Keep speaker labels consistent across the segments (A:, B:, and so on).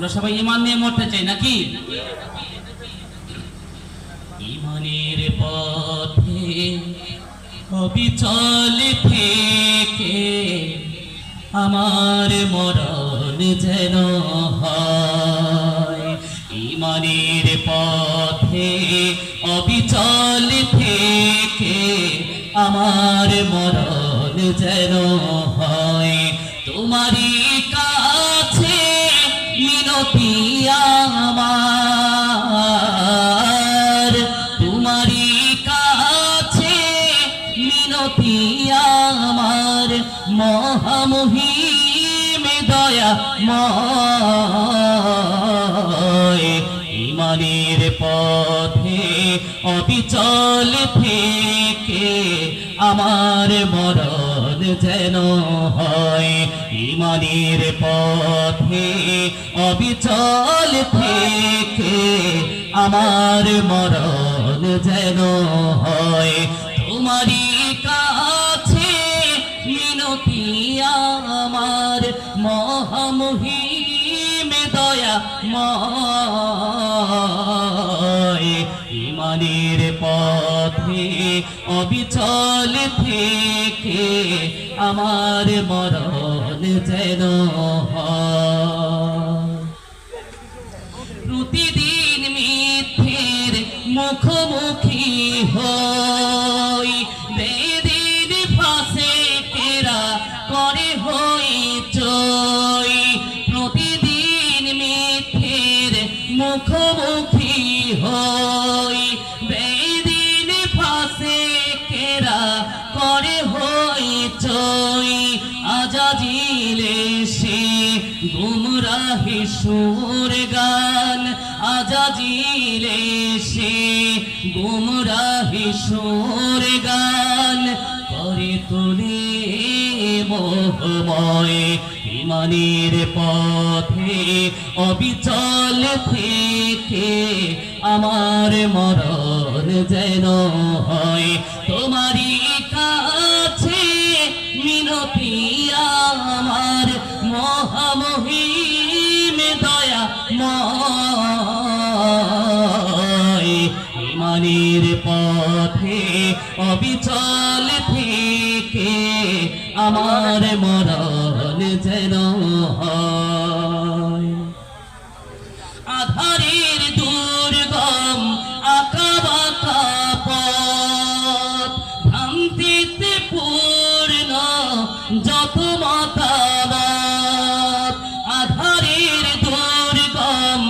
A: আমরা সবাই ঈমান নিয়ে মরতে চাই নাকি? ঈমানের পথে অবিচল থেকে আমার মরণ যেন হয়। ঈমানের পথে অবিচল থেকে আমার মরণ যেন হয়। তোমারই কাছে মিনতি আমার, তোমারই কাছে মিনতি আমার, মহামহিম দয়াময়। ঈমানের পথে অবিচল থেকে আমার মরণ যেন হয়। ঈমানের পথে অবিচল থেকে আমার মরণ যেন হয়। তোমারই কাছে মিনতি আমার, মহামহিম দয়াময়। ঈমানের পথে অবিচল থেকে আমার মরণ যেন হয়। প্রতিদিন মিথ্যের মুখোমুখি হই, বেদিন ফাঁসে কেরা করে হইচই। প্রতিদিন মিথ্যের মুখোমুখি হই, বেদিন ফাঁসে কেরা করে হইচই। আজাজিল এসে গুমরাহি সুর গান, আজাজিল এসে গুমরাহি সুর গান করে তোলে মোহময়। ঈমানের পথে অবিচল থেকে আমার মরণ যেন হয়। তোমারই কাছে মিনতি আমার, মহামহিম দয়াময়। ঈমানের পথে অবিচল থেকে আমার মরণ যেন হয়। আধারের দুর্গম আঁকাবাঁকা পথ, ভ্রান্তিতে পূর্ণ যত মতামত। আধারের দুর্গম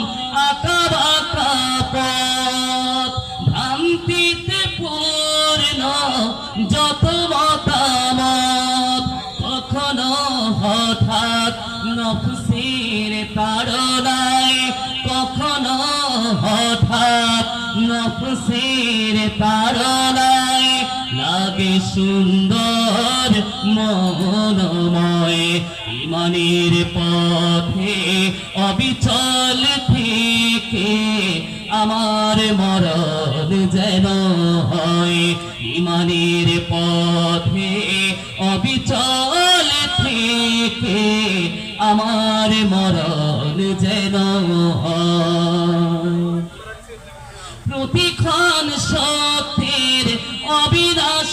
A: আঁকাবাঁকা পথ, ভ্রান্তিতে পূর্ণ যত মতামত। কখনো হঠাৎ নফসের তাড়নায়, কখনো হঠাৎ নফসের তাড়নায় লাগে সুন্দর মনোময়। ঈমানের পথে অবিচল থেকে আমার মরণ যেন হয়। ঈমানের পথে অবিচল থেকে আমার মরণ যেন হয়। প্রতিক্ষণ সত্যের অবিনাশ